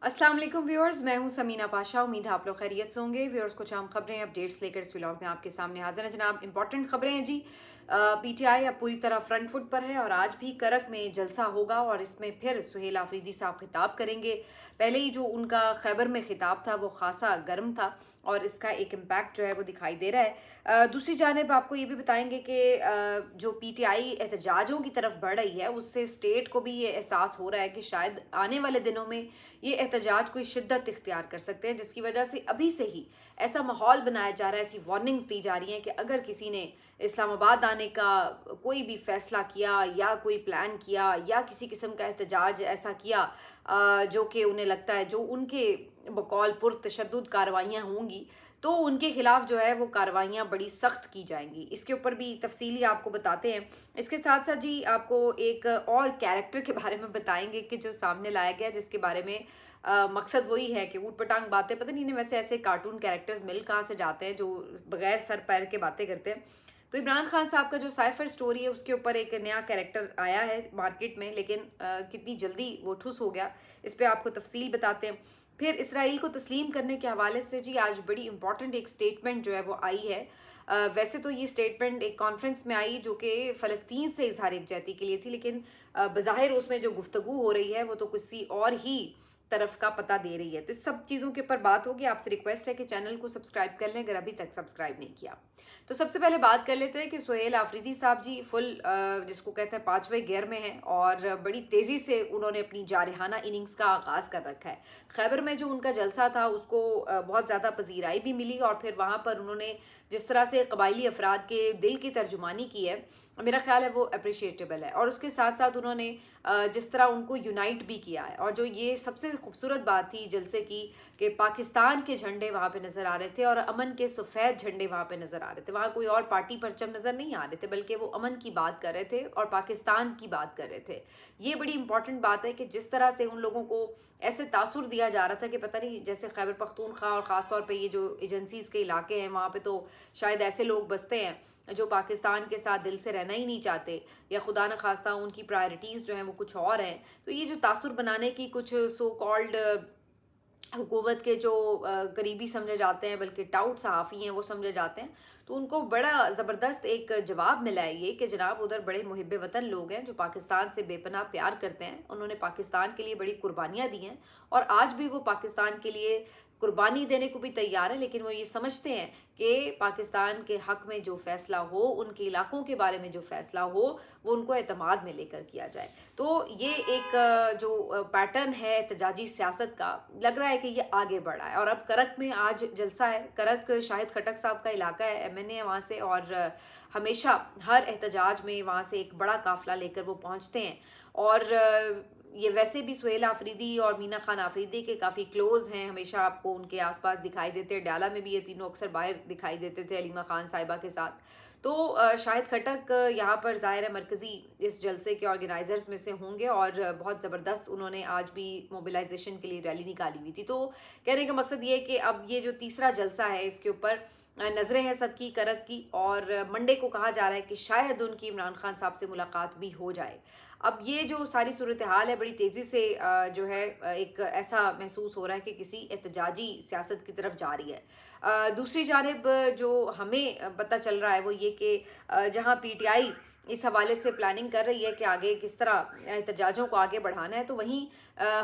अस्सलाम वालेकुम व्यूअर्स, मैं हूं समीना पाशा। उम्मीद है आप लोग खैरियत से होंगे। व्यूअर्स, कुछ आम खबरें अपडेट्स लेकर इस व्लॉग में आपके सामने हाजिर है जनाब। इंपॉर्टेंट खबरें हैं जी। पीटीआई अब पूरी तरह फ्रंट फुट पर है और आज भी करक में जलसा होगा और इसमें फिर सुहेल आफरीदी साहब खिताब करेंगे। पहले ही जो उनका खैबर में खिताब था वो खासा गर्म था और इसका एक इम्पैक्ट जो है वो दिखाई दे रहा है। दूसरी जानिब आपको ये भी बताएंगे कि जो पीटीआई एहतजाजों की तरफ बढ़ रही है उससे स्टेट को भी ये एहसास हो रहा है कि शायद आने वाले दिनों में ये एहतजाज कोई शिद्दत इख्तियार कर सकते हैं, जिसकी वजह से अभी से ही ऐसा माहौल बनाया जा रहा है, ऐसी वार्निंग्स दी जा रही हैं कि अगर किसी ने इस्लामाबाद आने का कोई भी फैसला किया या कोई प्लान किया या किसी किस्म का एहतजाज ऐसा किया जो कि उन्हें लगता है जो उनके बकौल पुरतशद्दुद कार्रवाइयाँ होंगी, तो उनके खिलाफ जो है वो कार्रवाइयाँ बड़ी सख्त की जाएंगी। इसके ऊपर भी तफसीली आपको बताते हैं। इसके साथ साथ जी आपको एक और कैरेक्टर के बारे में बताएंगे कि जो सामने लाया गया, जिसके बारे में मकसद वही है कि ऊट पटांग बातें, पता नहीं इन्हें वैसे ऐसे कार्टून कैरेक्टर्स मिल कहाँ से जाते हैं जो बगैर सर पैर के बातें करते हैं। तो इमरान खान साहब का जो साइफर स्टोरी है उसके ऊपर एक नया कैरेक्टर आया है मार्केट में, लेकिन कितनी जल्दी वो ठुस हो गया, इस पर आपको तफसील बताते हैं। फिर इसराइल को तस्लीम करने के हवाले से जी आज बड़ी इंपॉर्टेंट एक स्टेटमेंट जो है वो आई है। वैसे तो ये स्टेटमेंट एक कॉन्फ्रेंस में आई जो कि फ़लस्तीन से इजहार यकजहती के लिए थी, लेकिन बज़ाहिर उसमें जो गुफ्तगू हो रही है वो तो किसी और ही तरफ का पता दे रही है। तो इस सब चीज़ों के ऊपर बात होगी। आपसे रिक्वेस्ट है कि चैनल को सब्सक्राइब कर लें अगर अभी तक सब्सक्राइब नहीं किया। तो सबसे पहले बात कर लेते हैं कि सुहेल आफरीदी साहब जी फुल जिसको कहते हैं पाँचवें गियर में हैं और बड़ी तेज़ी से उन्होंने अपनी जारहाना इनिंग्स का आगाज़ कर रखा है। खैबर में जो उनका जलसा था उसको बहुत ज़्यादा पजीराई भी मिली और फिर वहाँ पर उन्होंने जिस तरह से कबायली अफराद के दिल की तर्जुमानी की है, मेरा ख्याल है वो अप्रिशिएटेबल है। और उसके साथ साथ उन्होंने जिस तरह उनको यूनाइट भी किया है, और जो ये सबसे खूबसूरत बात थी जलसे की कि पाकिस्तान के झंडे वहाँ पे नज़र आ रहे थे और अमन के सफ़ेद झंडे वहाँ पे नज़र आ रहे थे। वहाँ कोई और पार्टी परचम नज़र नहीं आ रहे थे, बल्कि वो अमन की बात कर रहे थे और पाकिस्तान की बात कर रहे थे। ये बड़ी इंपॉर्टेंट बात है कि जिस तरह से उन लोगों को ऐसे तासुर दिया जा रहा था कि पता नहीं, जैसे खैबर पख्तूनख्वा और ख़ास तौर पे ये जो एजेंसीज़ के इलाके हैं वहाँ पे तो शायद ऐसे लोग बसते हैं जो पाकिस्तान के साथ दिल से रहना ही नहीं चाहते, या खुदा न खास्ता उनकी प्रायोरिटीज़ जो हैं वो कुछ और हैं। तो ये जो तासुर बनाने की कुछ सो कॉल्ड हुकूमत के जो करीबी समझे जाते हैं, बल्कि टाउट सहाफ़ी हैं वो समझे जाते हैं, तो उनको बड़ा ज़बरदस्त एक जवाब मिला है ये कि जनाब उधर बड़े मुहिब वतन लोग हैं जो पाकिस्तान से बेपनाह प्यार करते हैं। उन्होंने पाकिस्तान के लिए बड़ी कुर्बानियाँ दी हैं और आज भी वो पाकिस्तान के लिए कुर्बानी देने को भी तैयार है, लेकिन वो ये समझते हैं कि पाकिस्तान के हक़ में जो फ़ैसला हो, उनके इलाकों के बारे में जो फ़ैसला हो, वो उनको एतमाद में लेकर किया जाए। तो ये एक जो पैटर्न है एहतजाजी सियासत का, लग रहा है कि ये आगे बढ़ा है। और अब करक में आज जलसा है। करक शाहिद खटक साहब का इलाका है, एमएनए है वहाँ से, और हमेशा हर एहतजाज में वहाँ से एक बड़ा काफ़िला लेकर वो पहुँचते हैं। और ये वैसे भी सुहेल आफरीदी और मीना खान आफरीदी के काफ़ी क्लोज़ हैं, हमेशा आपको उनके आसपास दिखाई देते हैं। डाला में भी ये तीनों अक्सर बाहर दिखाई देते थे अलीमा खान साहिबा के साथ। तो शाहिद खटक यहाँ पर ज़ाहिर है मरकज़ी इस जलसे के ऑर्गेनाइज़र्स में से होंगे और बहुत ज़बरदस्त उन्होंने आज भी मोबिलाइजेशन के लिए रैली निकाली हुई थी। तो कहने का मकसद ये है कि अब ये जो तीसरा जलसा है इसके ऊपर नज़रें हैं सबकी करक की, और मंडे को कहा जा रहा है कि शायद उनकी इमरान खान साहब से मुलाकात भी हो जाए। अब ये जो सारी सूरत हाल है बड़ी तेज़ी से जो है एक ऐसा महसूस हो रहा है कि किसी एहतजाजी सियासत की तरफ जा रही है। दूसरी जानिब जो हमें पता चल रहा है वो ये कि जहाँ पीटीआई इस हवाले से प्लानिंग कर रही है कि आगे किस तरह एहतजाजों को आगे बढ़ाना है, तो वहीं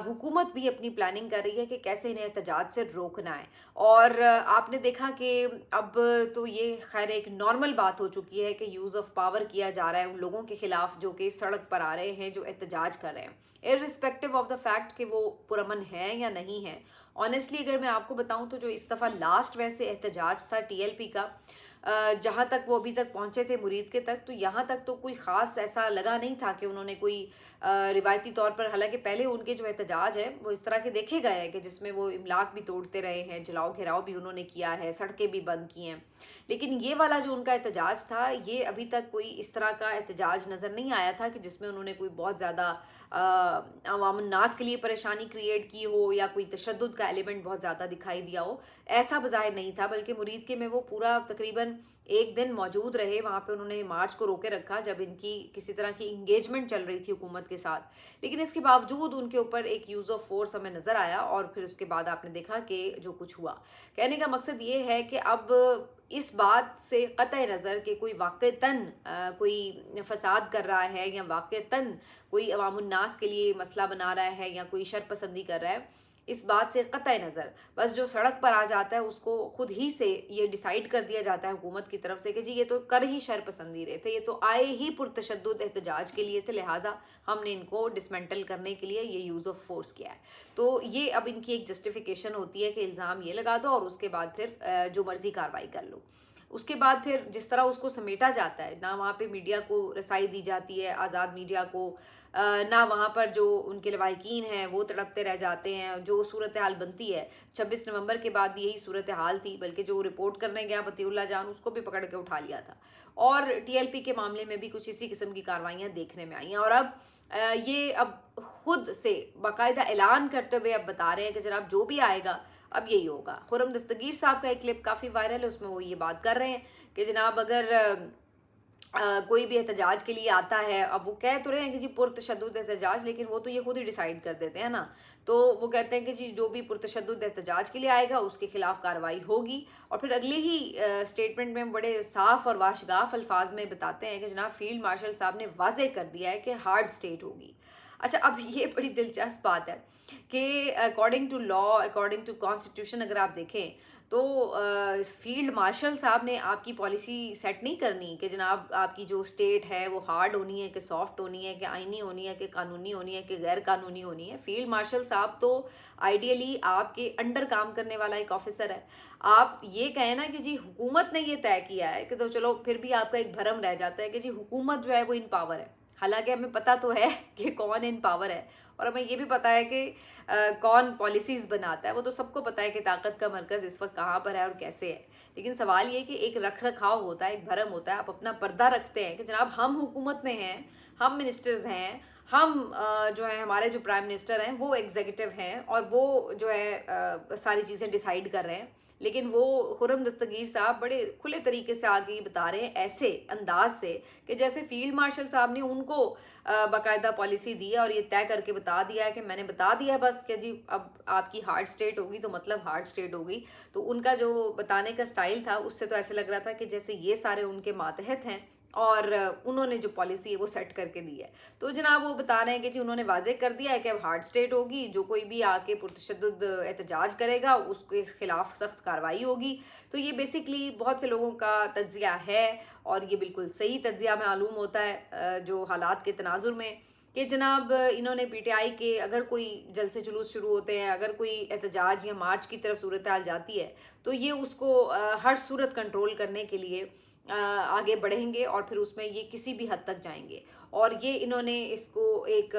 हुकूमत भी अपनी प्लानिंग कर रही है कि कैसे इन्हें एहतजाज से रोकना है। और आपने देखा कि अब तो ये खैर एक नॉर्मल बात हो चुकी है कि यूज़ ऑफ पावर किया जा रहा है उन लोगों के खिलाफ जो कि सड़क पर आ रहे हैं, जो एहतजाज कर रहे हैं, इर्रिस्पेक्टिव ऑफ द फैक्ट कि वो पुरअमन है या नहीं है। ऑनेस्टली अगर मैं आपको बताऊं तो जो इस दफ़ा लास्ट वैसे एहतजाज था टीएलपी का, जहाँ तक वो अभी तक पहुँचे थे मुरीद के तक, तो यहाँ तक तो कोई ख़ास ऐसा लगा नहीं था कि उन्होंने कोई रिवायती तौर पर, हालांकि पहले उनके जो एहतजाज है वो इस तरह के देखे गए हैं कि जिसमें वो इमलाक भी तोड़ते रहे हैं, जलाओ घेराव भी उन्होंने किया है, सड़कें भी बंद की हैं। लेकिन ये वाला जो उनका एहतजाज था, ये अभी तक कोई इस तरह का एहतजाज नज़र नहीं आया था कि जिसमें उन्होंने कोई बहुत ज़्यादा अवाम नास के लिए परेशानी क्रिएट की हो या कोई तशद्दुद का एलिमेंट बहुत ज़्यादा दिखाई दिया हो। ऐसा बज़ाहिर नहीं था, बल्कि मुरीद के में वो पूरा तकरीबन एक दिन मौजूद रहे वहाँ पे, उन्होंने मार्च को रोके रखा जब इनकी किसी तरह की इंगेजमेंट चल रही थी हुकूमत के साथ, लेकिन इसके बावजूद उनके ऊपर एक यूज़ ऑफ फोर्स हमें नज़र आया और फिर उसके बाद आपने देखा कि जो कुछ हुआ। कहने का मकसद ये है कि अब इस बात से क़तई नज़र कि कोई वाक़तन कोई फ़साद कर रहा है या वाक़तन कोई अवामुन्नास के लिए मसला बना रहा है या कोई शरपसंदी कर रहा है, इस बात से क़तई नज़र बस जो सड़क पर आ जाता है उसको खुद ही से ये डिसाइड कर दिया जाता है हुकूमत की तरफ से कि जी ये तो कर ही शरपसंदी रहे थे, ये तो आए ही पुरतशद्दुद एहतजाज के लिए थे, लिहाजा हमने इनको डिसमेंटल करने के लिए ये यूज़ ऑफ फोर्स किया है। तो ये अब इनकी एक जस्टिफिकेशन होती है कि इल्ज़ाम ये लगा दो और उसके बाद फिर जो मर्ज़ी कार्रवाई कर लो। उसके बाद फिर जिस तरह उसको समेटा जाता है, ना वहाँ पे मीडिया को रसाई दी जाती है, आज़ाद मीडिया को, ना वहाँ पर जो उनके लवाहिकीन हैं वो तड़पते रह जाते हैं। जो सूरत हाल बनती है 26 नवंबर के बाद भी यही सूरत हाल थी, बल्कि जो रिपोर्ट करने गया बतीउल्ला जान उसको भी पकड़ के उठा लिया था, और TLP के मामले में भी कुछ इसी किस्म की कार्रवाइयाँ देखने में आई हैं। और अब ये अब खुद से बाकायदा ऐलान करते हुए अब बता रहे हैं कि जनाब जो भी आएगा अब यही होगा। खुर्रम दस्तगीर साहब का एक क्लिप काफ़ी वायरल है, उसमें वो ये बात कर रहे हैं कि जनाब अगर कोई भी एहतजाज के लिए आता है, अब वो कह तो रहे हैं कि जी पुरतशद्दुद एहतजाज, लेकिन वो तो ये खुद ही डिसाइड कर देते हैं ना। तो वो कहते हैं कि जी जो भी पुरतशद्दुद एहतजाज के लिए आएगा उसके खिलाफ कार्रवाई होगी, और फिर अगले ही स्टेटमेंट में बड़े साफ और वाशगाफ अल्फाज में बताते हैं कि जनाब फील्ड मार्शल साहब ने वाज़ेह कर दिया है कि हार्ड स्टेट होगी। अच्छा, अब ये बड़ी दिलचस्प बात है कि according to law, according to constitution अगर आप देखें तो फील्ड मार्शल साहब ने आपकी पॉलिसी सेट नहीं करनी कि जनाब आपकी जो स्टेट है वो हार्ड होनी है कि सॉफ्ट होनी है कि आइनी होनी है कि कानूनी होनी है कि गैर कानूनी होनी है। फील्ड मार्शल साहब तो आइडियली आपके अंडर काम करने वाला एक ऑफिसर है। आप ये कहें ना कि जी हुकूमत ने ये तय किया है कि, तो चलो फिर भी आपका एक भरम रह जाता है कि जी हुकूमत जो है वो इन पावर है। हालांकि हमें पता तो है कि कौन इन पावर है, और हमें ये भी पता है कि कौन पॉलिसीज़ बनाता है, वो तो सबको पता है कि ताकत का मरकज़ इस वक्त कहाँ पर है और कैसे है। लेकिन सवाल ये कि एक रख रखाव होता है, एक भरम होता है, आप अपना पर्दा रखते हैं कि जनाब हम हुकूमत में हैं, हम मिनिस्टर्स हैं, हम जो है हमारे जो प्राइम मिनिस्टर हैं वो एग्जीक्यूटिव हैं और वो जो है सारी चीज़ें डिसाइड कर रहे हैं। लेकिन वो खुर्रम दस्तगीर साहब बड़े खुले तरीके से आगे बता रहे हैं, ऐसे अंदाज से कि जैसे फील्ड मार्शल साहब ने उनको बाकायदा पॉलिसी दी है और ये तय करके बता दिया है कि मैंने बता दिया बस कि जी अब आपकी हार्ड स्टेट होगी तो मतलब हार्ड स्टेट होगी। तो उनका जो बताने का स्टाइल था उससे तो ऐसे लग रहा था कि जैसे ये सारे उनके मातहत हैं और उन्होंने जो पॉलिसी है वो सेट करके दी है। तो जनाब वो बता रहे हैं कि जी उन्होंने वाज़ेह कर दिया है कि अब हार्ड स्टेट होगी, जो कोई भी आके पुरतशद्दुद एहतजाज करेगा उसके खिलाफ सख्त कार्रवाई होगी। तो ये बेसिकली बहुत से लोगों का तज्ज़िया है और ये बिल्कुल सही तज्ज़िया मालूम होता है जो हालात के तनाजुर में, कि जनाब इन्होंने PTI के अगर कोई जलसे जुलूस शुरू होते हैं, अगर कोई एहतजाज या मार्च की तरफ सूरत हाल जाती है तो ये उसको हर सूरत कंट्रोल करने के लिए आगे बढ़ेंगे और फिर उसमें ये किसी भी हद तक जाएंगे। और ये इन्होंने इसको एक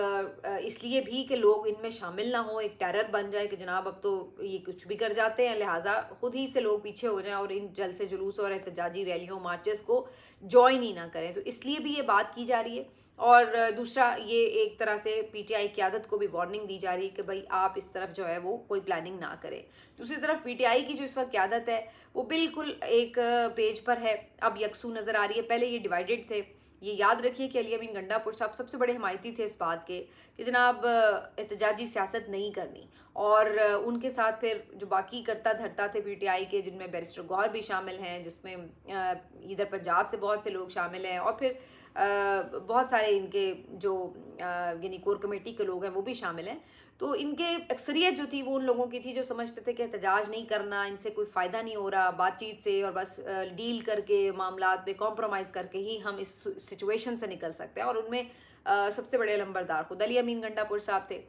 इसलिए भी कि लोग इनमें शामिल ना हो, एक टेरर बन जाए कि जनाब अब तो ये कुछ भी कर जाते हैं, लिहाजा खुद ही से लोग पीछे हो जाएं और इन जलसे जुलूस और एहतजाजी रैलियों मार्चेस को ज्वाइन ही ना करें। तो इसलिए भी ये बात की जा रही है। और दूसरा ये एक तरह से PTI क़यादत को भी वार्निंग दी जा रही है कि भाई आप इस तरफ जो है वो कोई प्लानिंग ना करें। दूसरी तरफ PTI की जो इस वक्त क़यादत है वो बिल्कुल एक पेज पर है, अब यकसू नज़र आ रही है। पहले ये डिवाइडेड थे। ये याद रखिए कि अली अमीन गंडापुर साहब सबसे बड़े हिमायती थे इस बात के कि जनाब एहतजाजी सियासत नहीं करनी, और उनके साथ फिर जो बाकी करता धरता थे PTI के, जिनमें बैरिस्टर गौहर भी शामिल हैं, जिसमें इधर पंजाब से बहुत से लोग शामिल हैं, और फिर बहुत सारे इनके जो यानी कोर कमेटी के लोग हैं वो भी शामिल हैं। तो इनके अक्सरियत जो थी वो उन लोगों की थी जो समझते थे कि एहतजाज नहीं करना, इनसे कोई फ़ायदा नहीं हो रहा, बातचीत से और बस डील करके मामलात पे कॉम्प्रोमाइज़ करके ही हम इस सिचुएशन से निकल सकते हैं। और उनमें सबसे बड़े लंबरदार खुद अली अमीन गंडापुर साहब थे।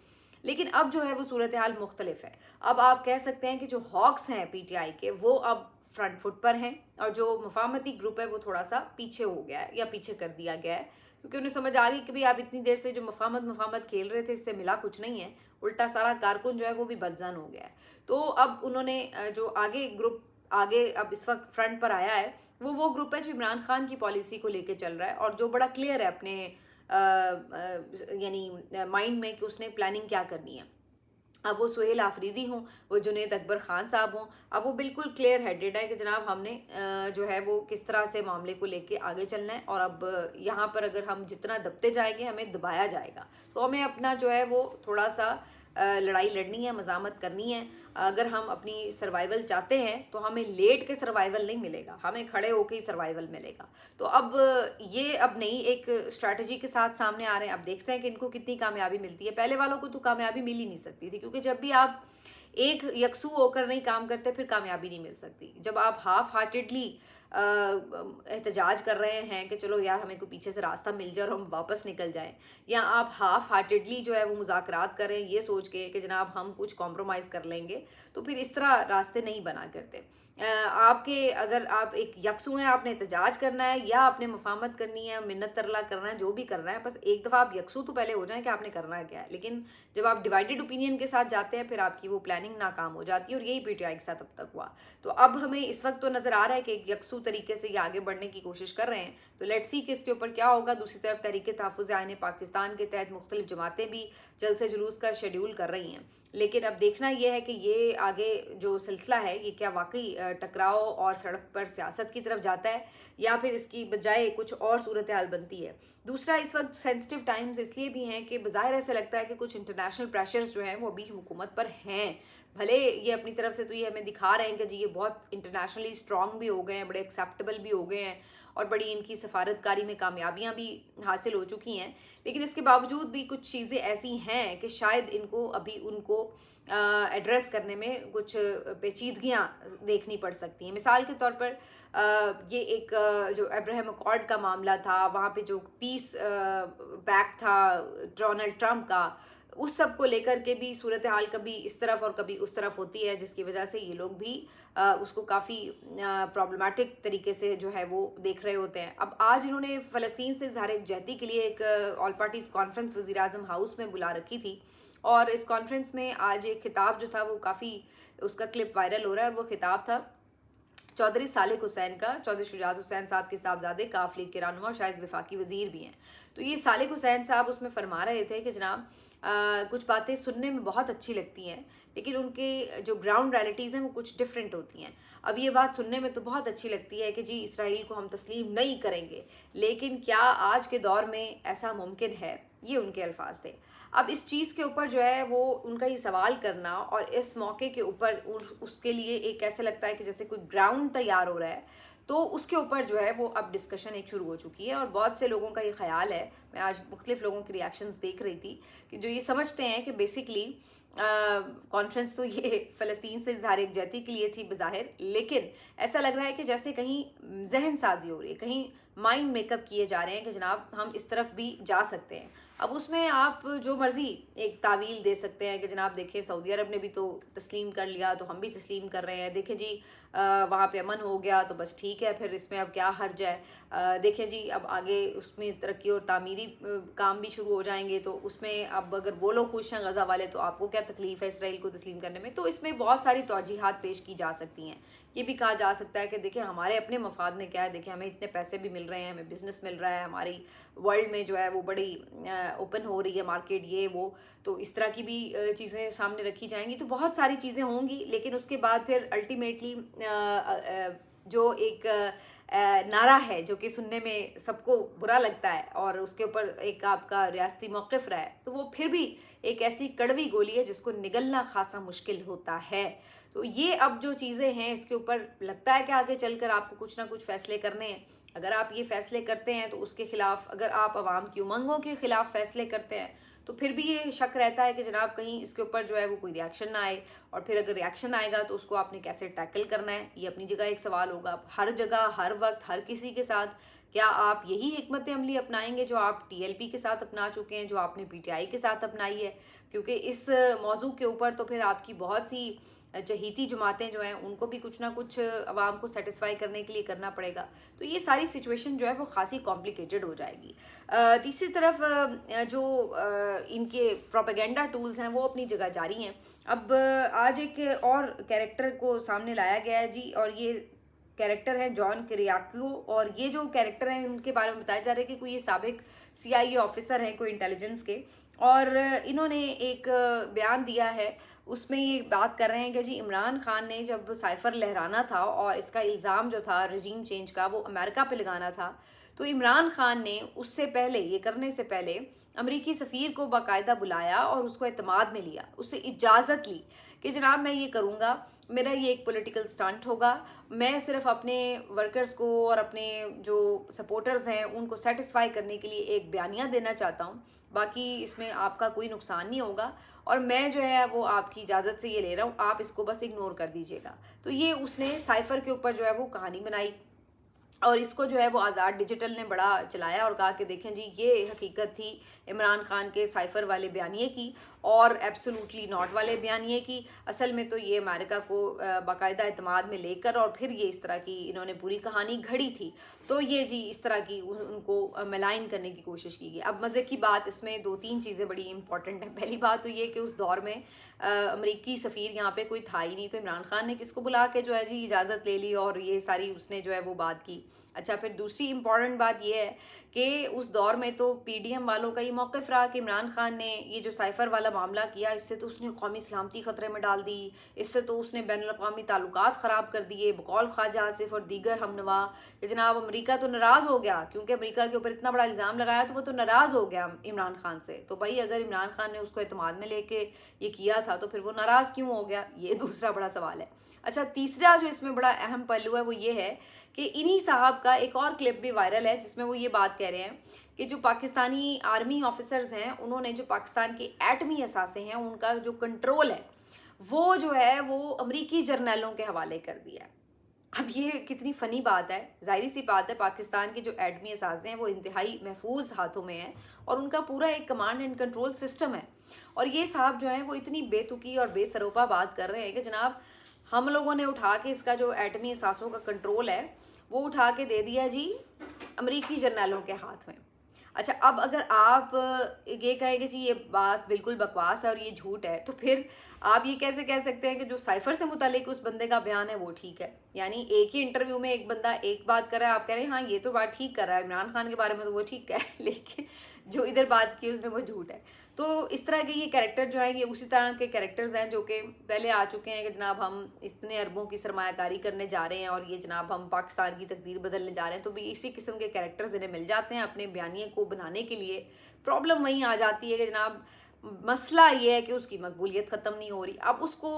लेकिन अब जो है वो सूरत हाल मुख्तलिफ है। अब आप कह सकते हैं कि जो हॉक्स हैं PTI के वो अब फ्रंट फुट पर हैं, और जो मफाहमती ग्रुप है वो थोड़ा सा पीछे हो गया है या पीछे कर दिया गया है, क्योंकि उन्हें समझ आ गई कि भाई आप इतनी देर से जो मफाहमत खेल रहे थे इससे मिला कुछ नहीं है, उल्टा सारा कारकुन जो है वो भी बदजान हो गया है। तो अब उन्होंने जो आगे ग्रुप आगे अब इस वक्त फ्रंट पर आया है वो ग्रुप है जो इमरान खान की पॉलिसी को लेके चल रहा है और जो बड़ा क्लियर है अपने यानी माइंड में कि उसने प्लानिंग क्या करनी है। اب وہ سہیل آفریدی ہوں، وہ جنید اکبر خان صاحب ہوں، اب وہ بالکل کلیئر ہیڈڈ ہے کہ جناب ہم نے جو ہے وہ کس طرح سے معاملے کو لے کے آگے چلنا ہے، اور اب یہاں پر اگر ہم جتنا دبتے جائیں گے ہمیں دبایا جائے گا، تو ہمیں اپنا جو ہے وہ تھوڑا سا لڑائی لڑنی ہے، مزاحمت کرنی ہے۔ اگر ہم اپنی سروائیول چاہتے ہیں تو ہمیں لیٹ کے سروائیول نہیں ملے گا، ہمیں کھڑے ہو کے ہی سروائیول ملے گا۔ تو اب یہ اب نئی ایک اسٹریٹجی کے ساتھ سامنے آ رہے ہیں، اب دیکھتے ہیں کہ ان کو کتنی کامیابی ملتی ہے۔ پہلے والوں کو تو کامیابی مل ہی نہیں سکتی تھی، کیونکہ جب بھی آپ ایک یکسو ہو کر نہیں کام کرتے پھر کامیابی نہیں مل سکتی۔ جب آپ ہاف ہارٹیڈلی احتجاج کر رہے ہیں کہ چلو یار ہمیں کوئی پیچھے سے راستہ مل جائے اور ہم واپس نکل جائیں، یا آپ ہاف ہارٹیڈلی جو ہے وہ مذاکرات کر رہے ہیں یہ سوچ کے کہ جناب ہم کچھ کمپرومائز کر لیں گے، تو پھر اس طرح راستے نہیں بنا کرتے۔ آپ کے اگر آپ ایک یکسو ہیں، آپ نے احتجاج کرنا ہے یا آپ نے مفاہمت کرنی ہے، منت ترلا کرنا ہے، جو بھی کرنا ہے، بس ایک دفعہ آپ یکسو تو پہلے ہو جائیں کہ آپ نے کرنا ہے کیا ہے۔ لیکن جب آپ ڈیوائیڈڈ اوپینین کے ساتھ جاتے ہیں پھر آپ کی وہ پلاننگ ناکام ہو جاتی ہے، اور یہی پی ٹی آئی کے ساتھ اب تک ہوا۔ تو اب ہمیں اس وقت تو نظر آ رہا ہے کہ ایک یکسو طریقے سے یہ آگے بڑھنے کی کوشش کر رہے ہیں، تو لیٹ سی کہ اس کے اوپر کیا ہوگا۔ دوسری طرف تحریک تحفظ آئین پاکستان کے تحت مختلف جماعتیں بھی جلسے جلوس کا شیڈیول کر رہی ہیں، لیکن اب دیکھنا یہ ہے کہ یہ آگے جو سلسلہ ہے یہ کیا واقعی ٹکراؤ اور سڑک پر سیاست کی طرف جاتا ہے، یا پھر اس کی بجائے کچھ اور صورتحال بنتی ہے۔ دوسرا، اس وقت سینسٹیو ٹائمز اس لیے بھی ہیں کہ بظاہر ایسا لگتا ہے کہ کچھ انٹرنیشنل پریشرز جو ہیں وہ ابھی حکومت پر ہیں، بھلے یہ اپنی طرف سے تو یہ ہمیں دکھا رہے ہیں کہ جی یہ بہت انٹرنیشنلی اسٹرانگ بھی ہو گئے ہیں، بڑے ایکسیپٹیبل بھی ہو گئے ہیں، اور بڑی ان کی سفارتکاری میں کامیابیاں بھی حاصل ہو چکی ہیں، لیکن اس کے باوجود بھی کچھ چیزیں ایسی ہیں کہ شاید ان کو ابھی ان کو ایڈریس کرنے میں کچھ پیچیدگیاں دیکھنی پڑ سکتی ہیں۔ مثال کے طور پر یہ ایک جو ابراہیم اکارڈ کا معاملہ تھا، وہاں پہ جو پیس پیکٹ تھا ڈونلڈ ٹرمپ کا، اس سب کو لے کر کے بھی صورتحال کبھی اس طرف اور کبھی اس طرف ہوتی ہے، جس کی وجہ سے یہ لوگ بھی اس کو کافی پرابلمٹک طریقے سے جو ہے وہ دیکھ رہے ہوتے ہیں۔ اب آج انہوں نے فلسطین سے اظہار یکجہتی کے لیے ایک آل پارٹیز کانفرنس وزیر اعظم ہاؤس میں بلا رکھی تھی، اور اس کانفرنس میں آج ایک خطاب جو تھا وہ کافی اس کا کلپ وائرل ہو رہا ہے، اور وہ خطاب تھا چودھری صالح حسین کا، چودھری شجاعت حسین صاحب کے صاحبزادے کاف لیگ کے رہنما اور شاید وفاقی وزیر بھی ہیں۔ تو یہ صالح حسین صاحب اس میں فرما رہے تھے کہ جناب کچھ باتیں سننے میں بہت اچھی لگتی ہیں، لیکن ان کے جو گراؤنڈ ریالٹیز ہیں وہ کچھ ڈفرینٹ ہوتی ہیں۔ اب یہ بات سننے میں تو بہت اچھی لگتی ہے کہ جی اسرائیل کو ہم تسلیم نہیں کریں گے، لیکن کیا آج کے دور میں ایسا ممکن ہے؟ یہ ان کے الفاظ تھے۔ اب اس چیز کے اوپر جو ہے وہ ان کا یہ سوال کرنا، اور اس موقع کے اوپر اس کے لیے ایک ایسے لگتا ہے کہ جیسے کوئی گراؤنڈ تیار ہو رہا ہے، تو اس کے اوپر جو ہے وہ اب ڈسکشن ایک شروع ہو چکی ہے، اور بہت سے لوگوں کا یہ خیال ہے، میں آج مختلف لوگوں کی ریاکشنز دیکھ رہی تھی، کہ جو یہ سمجھتے ہیں کہ بیسکلی کانفرنس تو یہ فلسطین سے اظہار یکجہتی کے لیے تھی بظاہر، لیکن ایسا لگ رہا ہے کہ جیسے کہیں ذہن سازی ہو رہی ہے، کہیں مائنڈ میک اپ کیے جا رہے ہیں کہ جناب ہم اس طرف بھی جا سکتے ہیں۔ اب اس میں آپ جو مرضی ایک تعویل دے سکتے ہیں کہ جناب دیکھیں سعودی عرب نے بھی تو تسلیم کر لیا تو ہم بھی تسلیم کر رہے ہیں، دیکھیں جی وہاں پہ امن ہو گیا تو بس ٹھیک ہے، پھر اس میں اب کیا حرج ہے، دیکھیں جی اب آگے اس میں ترقی اور تعمیری کام بھی شروع ہو جائیں گے، تو اس میں اب اگر وہ لوگ خوش ہیں غزہ والے تو آپ کو کیا تکلیف ہے اسرائیل کو تسلیم کرنے میں۔ تو اس میں بہت ساری توجیحات پیش کی جا سکتی ہیں۔ یہ بھی کہا جا سکتا ہے کہ دیکھیں ہمارے اپنے مفاد میں کیا ہے، دیکھیں ہمیں اتنے پیسے بھی مل رہے ہیں، ہمیں بزنس مل رہا ہے، ہماری ورلڈ میں جو ہے وہ بڑی اوپن ہو رہی ہے مارکیٹ، یہ وہ، تو اس طرح کی بھی چیزیں سامنے رکھی جائیں گی، تو بہت ساری چیزیں ہوں گی۔ لیکن اس کے بعد پھر الٹیمیٹلی جو ایک نعرہ ہے جو کہ سننے میں سب کو برا لگتا ہے، اور اس کے اوپر ایک آپ کا ریاستی موقف رہا ہے، تو وہ پھر بھی ایک ایسی کڑوی گولی ہے جس کو نگلنا خاصا مشکل ہوتا ہے۔ تو یہ اب جو چیزیں ہیں اس کے اوپر لگتا ہے کہ آگے چل کر آپ کو کچھ نہ کچھ فیصلے کرنے ہیں۔ اگر آپ یہ فیصلے کرتے ہیں تو اس کے خلاف، اگر آپ عوام کی امنگوں کے خلاف فیصلے کرتے ہیں تو پھر بھی یہ شک رہتا ہے کہ جناب کہیں اس کے اوپر جو ہے وہ کوئی ریاکشن نہ آئے، اور پھر اگر ریاکشن آئے گا تو اس کو آپ نے کیسے ٹیکل کرنا ہے، یہ اپنی جگہ ایک سوال ہوگا۔ ہر جگہ ہر وقت ہر کسی کے ساتھ کیا آپ یہی حکمت عملی اپنائیں گے جو آپ ٹی ایل پی کے ساتھ اپنا چکے ہیں، جو آپ نے پی ٹی آئی کے ساتھ اپنائی ہے؟ کیونکہ اس موضوع کے اوپر تو پھر آپ کی بہت سی چہیتی جماعتیں جو ہیں ان کو بھی کچھ نہ کچھ عوام کو سیٹسفائی کرنے کے لیے کرنا پڑے گا، تو یہ ساری سچویشن جو ہے وہ خاصی کمپلیکیٹڈ ہو جائے گی۔ تیسری طرف جو ان کے پروپیگنڈا ٹولز ہیں وہ اپنی جگہ جاری ہیں۔ اب آج ایک اور کیریکٹر کو سامنے لایا گیا ہے جی، اور یہ कैरेक्टर हैं जॉन किरियाको, और ये जो कैरेक्टर हैं उनके बारे में बताया जा रहा है कि कोई ये साबिक CIA ऑफिसर हैं कोई इंटेलिजेंस के, और इन्होंने एक बयान दिया है, उसमें ये बात कर रहे हैं कि जी इमरान खान ने जब साइफर लहराना था और इसका इल्ज़ाम जो था रजीम चेंज का वो अमेरिका पे लगाना था, तो इमरान खान ने उससे पहले, ये करने से पहले अमरीकी सफ़ीर को बाकायदा बुलाया और उसको एतमाद में लिया, उससे इजाज़त ली कि जनाब मैं ये करूँगा, मेरा ये एक पॉलिटिकल स्टंट होगा, मैं सिर्फ अपने वर्कर्स को और अपने जो सपोर्टर्स हैं उनको सेटिस्फाई करने के लिए एक बयानिया देना चाहता हूँ, बाकी इसमें आपका कोई नुकसान नहीं होगा, और मैं जो है वो आपकी इजाज़त से ये ले रहा हूँ, आप इसको बस इग्नोर कर दीजिएगा। तो ये उसने साइफर के ऊपर जो है वो कहानी बनाई, और इसको जो है वो आज़ाद डिजिटल ने बड़ा चलाया और कहा कि देखें जी ये हकीकत थी इमरान खान के साइफर वाले बयानिए की और एब्सोल्युटली नॉट वाले बयानिए की। असल में तो ये अमेरिका को बाकायदा एतमाद में लेकर और फिर ये इस तरह की इन्होंने पूरी कहानी घड़ी थी। तो ये जी इस तरह की उनको मलाइन करने की कोशिश की गई। अब मज़े की बात, इसमें 2-3 चीज़ें बड़ी इंपॉर्टेंट हैं। पहली बात तो ये कि उस दौर में अमरीकी सफ़ीर यहाँ पे कोई था ही नहीं, तो इमरान खान ने किसको बुला के जो है जी इजाज़त ले ली और ये सारी उसने जो है वो बात की। अच्छा, फिर दूसरी इंपॉर्टेंट बात ये है कि उस दौर में तो PDM वालों का ये मौक़िफ़ रहा कि इमरान खान ने ये जो साइफर वाला मामला किया, इससे तो उसने कौमी सलामती ख़तरे में डाल दी, इससे तो उसने बैनुल-अक़वामी ताल्लुकात ख़राब कर दिए, बकौल ख्वाजा आसिफ और दीगर हमनवा कि जनाब अमरीका तो नाराज़ हो गया, क्योंकि अमरीका के ऊपर इतना बड़ा इल्ज़ाम लगाया तो वो तो नाराज़ हो गया इमरान खान से। तो भाई अगर इमरान खान ने उसको एतमाद में लेके ये किया था तो फिर वो नाराज़ क्यों हो गया, ये दूसरा बड़ा सवाल है। अच्छा, तीसरा जो इसमें बड़ा अहम पहलू है वो ये है कि इन्हीं साहब का एक और क्लिप भी वायरल है जिसमें वो ये बात कह रहे हैं कि जो पाकिस्तानी आर्मी ऑफिसर्स हैं उन्होंने जो पाकिस्तान के एटमी असासे हैं उनका जो कंट्रोल है वो जो है वो अमरीकी जर्नलों के हवाले कर दिया है। अब ये कितनी फ़नी बात है, ज़ाहिर सी बात है पाकिस्तान के जो एटमी असासे हैं वो इंतहाई महफूज हाथों में हैं और उनका पूरा एक कमांड एंड कंट्रोल सिस्टम है। और ये साहब जो हैं वो इतनी बेतुकी और बेसरोपा बात कर रहे हैं कि जनाब हम लोगों ने उठा के इसका जो एटमी असासों का कंट्रोल है वो उठा के दे दिया जी अमरीकी जर्नलों के हाथ में। अच्छा, अब अगर आप ये कहेंगे जी ये बात बिल्कुल बकवास है और ये झूठ है, तो फिर आप ये कैसे कह सकते हैं कि जो साइफर से मुतालिक उस बंदे का बयान है वो ठीक है? यानी एक ही इंटरव्यू में एक बंदा एक बात कर रहा है, आप कह रहे हैं हाँ ये तो बात ठीक कर रहा है, इमरान खान के बारे में तो वो ठीक है, लेकिन जो इधर बात की उसने वो झूठ है। तो इस तरह के ये कैरेक्टर जो है ये उसी तरह के कैरेक्टर्स हैं जो कि पहले आ चुके हैं कि जनाब हम इतने अरबों की सरमायाकारी करने जा रहे हैं और ये जनाब हम पाकिस्तान की तकदीर बदलने जा रहे हैं। तो भी इसी किस्म के कैरेक्टर्स इन्हें मिल जाते हैं अपने बयानिए को बनाने के लिए। प्रॉब्लम वहीं आ जाती है कि जनाब मसला ये है कि उसकी मकबूलियत ख़त्म नहीं हो रही। अब उसको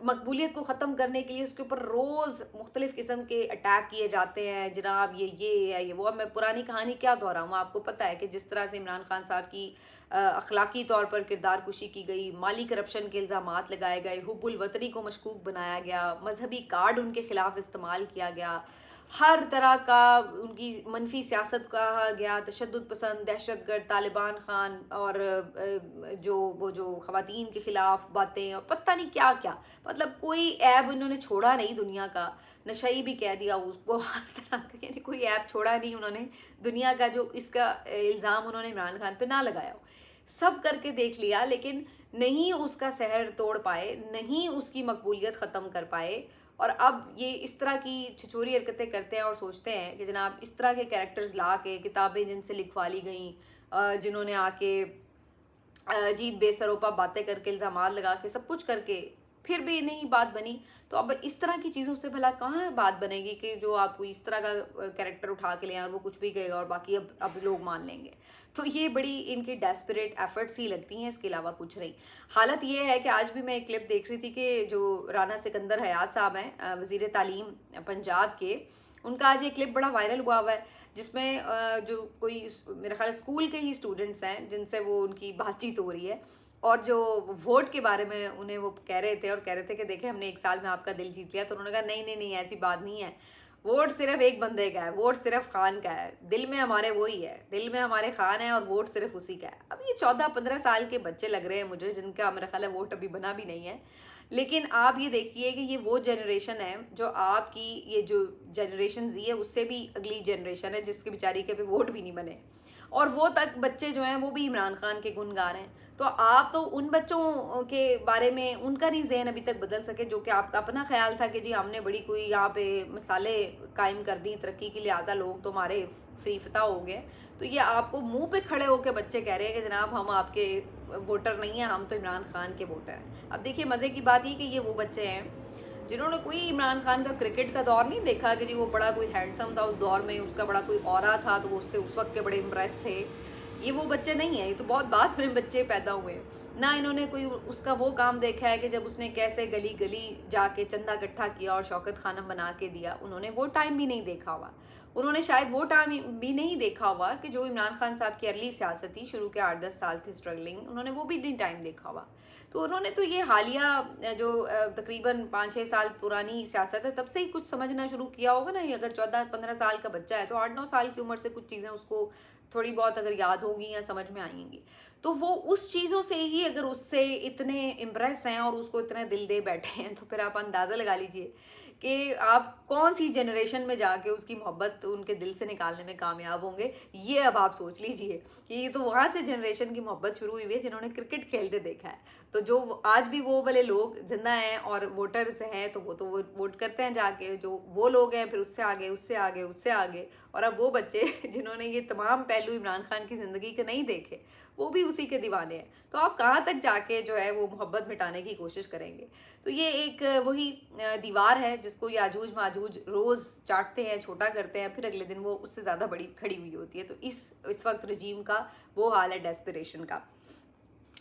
मकबूलियत को ख़त्म करने के लिए उसके ऊपर रोज़ मुख्तलिफ़ किस्म के अटैक किए जाते हैं, जनाब ये है ये वो। अब मैं पुरानी कहानी क्या दोहराऊँ, आपको पता है कि जिस तरह से इमरान खान साहब की अखलाकी तौर पर किरदार कुशी की गई, माली करप्शन के इल्ज़ामात लगाए गए, हुब्बुल वतनी को मशकूक बनाया गया, मजहबी कार्ड उनके खिलाफ इस्तेमाल किया गया, हर तरह का उनकी मनफी सियासत कहा गया, तशद्दुद पसंद, दहशतगर्द, तालिबान खान और जो ख़वातीन के ख़िलाफ़ बातें और पता नहीं क्या क्या, मतलब कोई ऐब इन्होंने छोड़ा नहीं दुनिया का। नशई भी कह दिया उसको, हर तरह का, यानी कोई ऐब छोड़ा नहीं उन्होंने दुनिया का जो इसका इल्ज़ाम उन्होंने इमरान खान पे ना लगाया हो। सब करके देख लिया लेकिन नहीं उसका सहर तोड़ पाए, नहीं उसकी मकबूलियत ख़त्म कर पाए। और अब ये इस तरह की छिछोरी हरकतें करते हैं और सोचते हैं कि जनाब इस तरह के कैरेक्टर्स ला के किताबें जिनसे लिखवा ली गई, जिन्होंने आके अजीब बेसरोपा बातें करके इल्ज़ामात लगा के सब कुछ करके फिर भी नहीं बात बनी, तो अब इस तरह की चीज़ों से भला कहाँ बात बनेगी कि जो आप इस तरह का कैरेक्टर उठा के लें और वो कुछ भी कहेगा और बाकी अब लोग मान लेंगे। तो ये बड़ी इनकी डेस्परेट एफर्ट्स ही लगती हैं, इसके अलावा कुछ नहीं। हालत ये है कि आज भी मैं एक क्लिप देख रही थी कि जो राना सिकंदर हयात साहब हैं वज़ीर तालीम पंजाब के, उनका आज एक क्लिप बड़ा वायरल हुआ है जिसमें जो कोई मेरा ख्याल स्कूल के ही स्टूडेंट्स हैं जिनसे वो उनकी बातचीत हो रही है और जो वोट के बारे में उन्हें वो कह रहे थे और कह रहे थे कि देखें हमने 1 साल में आपका दिल जीत लिया। तो उन्होंने कहा नहीं ऐसी बात नहीं है, वोट सिर्फ एक बंदे का है, वोट सिर्फ खान का है, दिल में हमारे वही है, दिल में हमारे खान है और वोट सिर्फ उसी का है। अब ये 14-15 साल के बच्चे लग रहे हैं मुझे जिनका मेरा ख्याल है वोट अभी बना भी नहीं है। लेकिन आप ये देखिए कि ये वो जनरेशन है जो आपकी ये जो जनरेशन जी है उससे भी अगली जनरेशन है जिसके बेचारी के भी वोट भी नहीं बने। اور وہ تک بچے جو ہیں وہ بھی عمران خان کے گن گا رہے ہیں. تو آپ تو ان بچوں کے بارے میں ان کا نہیں ذہن ابھی تک بدل سکے جو کہ آپ کا اپنا خیال تھا کہ جی ہم نے بڑی کوئی یہاں پہ مثالیں قائم کر دی ترقی کی، لہٰذا لوگ تو ہمارے فری فتح ہو گئے. تو یہ آپ کو منہ پہ کھڑے ہو کے بچے کہہ رہے ہیں کہ جناب ہم آپ کے ووٹر نہیں ہیں، ہم تو عمران خان کے ووٹر ہیں. اب دیکھیے مزے کی بات یہ کہ یہ وہ بچے ہیں جنہوں نے کوئی عمران خان کا کرکٹ کا دور نہیں دیکھا کہ جی وہ بڑا کوئی ہینڈسم تھا اس دور میں، اس کا بڑا کوئی اورا تھا تو وہ اس سے اس وقت کے بڑے امپریس تھے. یہ وہ بچے نہیں ہیں، یہ تو بہت بعد میں بچے پیدا ہوئے ہیں. نہ انہوں نے کوئی اس کا وہ کام دیکھا ہے کہ جب اس نے کیسے گلی گلی جا کے چندہ اکٹھا کیا اور شوکت خانم بنا کے دیا. انہوں نے وہ ٹائم بھی نہیں دیکھا ہوا. انہوں نے شاید وہ ٹائم بھی نہیں دیکھا ہوا کہ جو عمران خان صاحب کی ارلی سیاست تھی، شروع کے 8-10 سال تھی اسٹرگلنگ، انہوں نے وہ بھی نہیں ٹائم دیکھا ہوا. تو انہوں نے تو یہ حالیہ جو تقریباً 5-6 سال پرانی سیاست ہے تب سے ہی کچھ سمجھنا شروع کیا ہوگا نا. اگر 14-15 سال کا بچہ ہے تو 8-9 سال کی عمر سے کچھ چیزیں اس کو تھوڑی بہت اگر یاد ہوگی یا سمجھ میں آئیں گی تو وہ اس چیزوں سے ہی اگر اس سے اتنے امپریس ہیں اور اس کو اتنے دل دے بیٹھے ہیں تو پھر آپ اندازہ لگا لیجئے کہ آپ کون سی جنریشن میں جا کے اس کی محبت ان کے دل سے نکالنے میں کامیاب ہوں گے. یہ اب آپ سوچ لیجئے کہ یہ تو وہاں سے جنریشن کی محبت شروع ہوئی ہے جنہوں نے کرکٹ کھیلتے دیکھا ہے. تو جو آج بھی وہ والے لوگ زندہ ہیں اور ووٹرز ہیں تو وہ ووٹ کرتے ہیں جا کے. جو وہ لوگ ہیں پھر اس سے آگے اس سے آگے اس سے آگے، اور اب وہ بچے جنہوں نے یہ تمام پہلو عمران خان کی زندگی کے نہیں دیکھے وہ بھی اسی کے دیوانے ہیں. تو آپ کہاں تک جا کے جو ہے وہ محبت مٹانے کی کوشش کریں گے؟ تو یہ ایک وہی دیوار ہے جس کو یاجوج ماجوج روز چاٹتے ہیں، چھوٹا کرتے ہیں، پھر اگلے دن وہ اس سے زیادہ بڑی کھڑی ہوئی ہوتی ہے. تو اس وقت رجیم کا وہ حال ہے ڈیسپریشن کا.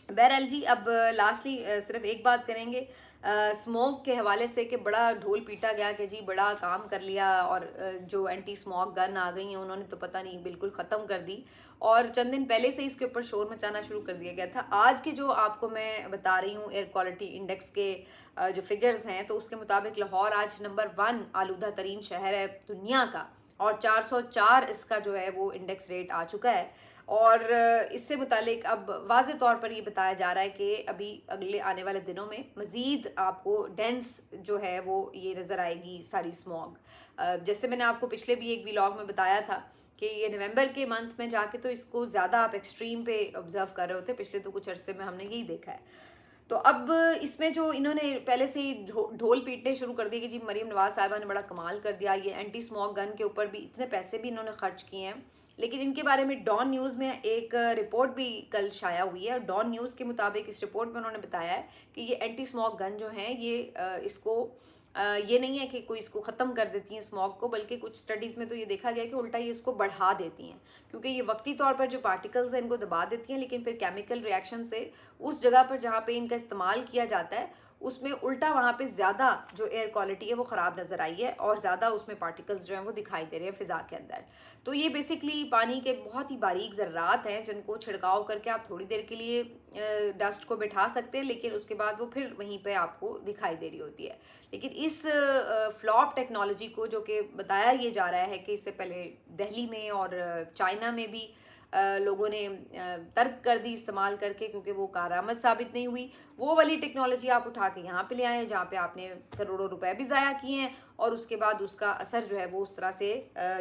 بہرحال جی اب لاسٹلی صرف ایک بات کریں گے اسموک کے حوالے سے کہ بڑا ڈھول پیٹا گیا کہ جی بڑا کام کر لیا، اور جو اینٹی اسموک گن آ گئی ہیں انہوں نے تو پتہ نہیں بالکل ختم کر دی، اور چند دن پہلے سے اس کے اوپر شور مچانا شروع کر دیا گیا تھا. آج کے جو آپ کو میں بتا رہی ہوں ایئر کوالٹی انڈیکس کے جو فگرز ہیں تو اس کے مطابق لاہور آج نمبر 1 آلودہ ترین شہر ہے دنیا کا، اور 404 اس کا جو ہے وہ انڈیکس ریٹ آ چکا ہے. اور اس سے متعلق اب واضح طور پر یہ بتایا جا رہا ہے کہ ابھی اگلے آنے والے دنوں میں مزید آپ کو ڈینس جو ہے وہ یہ نظر آئے گی ساری اسموگ. جیسے میں نے آپ کو پچھلے بھی ایک ویلاگ میں بتایا تھا کہ یہ نومبر کے منتھ میں جا کے تو اس کو زیادہ آپ ایکسٹریم پہ آبزرو کر رہے ہوتے، پچھلے تو کچھ عرصے میں ہم نے یہی دیکھا ہے. تو اب اس میں جو انہوں نے پہلے سے ہی ڈھول پیٹنے شروع کر دیے کہ جی مریم نواز صاحبہ نے بڑا کمال کر دیا، یہ اینٹی اسموک گن کے اوپر بھی اتنے پیسے بھی انہوں نے خرچ کیے ہیں. لیکن ان کے بارے میں ڈان نیوز میں ایک رپورٹ بھی کل شائع ہوئی ہے، اور ڈان نیوز کے مطابق اس رپورٹ میں انہوں نے بتایا ہے کہ یہ اینٹی اسموک گن جو ہیں یہ اس کو یہ نہیں ہے کہ کوئی اس کو ختم کر دیتی ہیں اسموک کو، بلکہ کچھ سٹڈیز میں تو یہ دیکھا گیا کہ الٹا یہ اس کو بڑھا دیتی ہیں، کیونکہ یہ وقتی طور پر جو پارٹیکلز ہیں ان کو دبا دیتی ہیں، لیکن پھر کیمیکل ریاکشن سے اس جگہ پر جہاں پہ ان کا استعمال کیا جاتا ہے اس میں الٹا وہاں پہ زیادہ جو ایئر کوالٹی ہے وہ خراب نظر آئی ہے، اور زیادہ اس میں پارٹیکلز جو ہیں وہ دکھائی دے رہے ہیں فضا کے اندر. تو یہ بیسکلی پانی کے بہت ہی باریک ذرات ہیں جن کو چھڑکاؤ کر کے آپ تھوڑی دیر کے لیے ڈسٹ کو بٹھا سکتے ہیں، لیکن اس کے بعد وہ پھر وہیں پہ آپ کو دکھائی دے رہی ہوتی ہے. لیکن اس فلاپ ٹیکنالوجی کو جو کہ بتایا یہ جا رہا ہے کہ اس سے پہلے دہلی میں اور چائنا میں بھی لوگوں نے ترک کر دی استعمال کر کے کیونکہ وہ کارآمد ثابت نہیں ہوئی، وہ والی ٹیکنالوجی آپ اٹھا کے یہاں پہ لے آئے ہیں جہاں پہ آپ نے کروڑوں روپے بھی ضائع کیے ہیں، اور اس کے بعد اس کا اثر جو ہے وہ اس طرح سے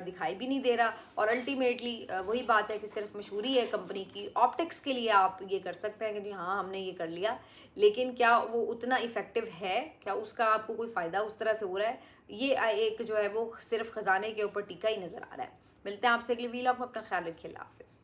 دکھائی بھی نہیں دے رہا. اور الٹیمیٹلی وہی بات ہے کہ صرف مشہوری ہے کمپنی کی، آپٹکس کے لیے آپ یہ کر سکتے ہیں کہ جی ہاں ہم نے یہ کر لیا، لیکن کیا وہ اتنا افیکٹو ہے؟ کیا اس کا آپ کو کوئی فائدہ اس طرح سے ہو رہا ہے؟ یہ ایک جو ہے وہ صرف خزانے کے اوپر ٹیکا ہی نظر آ رہا ہے. ملتے ہیں آپ سے اگلی ویلاگ میں، اپنا خیال رکھیے، اللہ حافظ.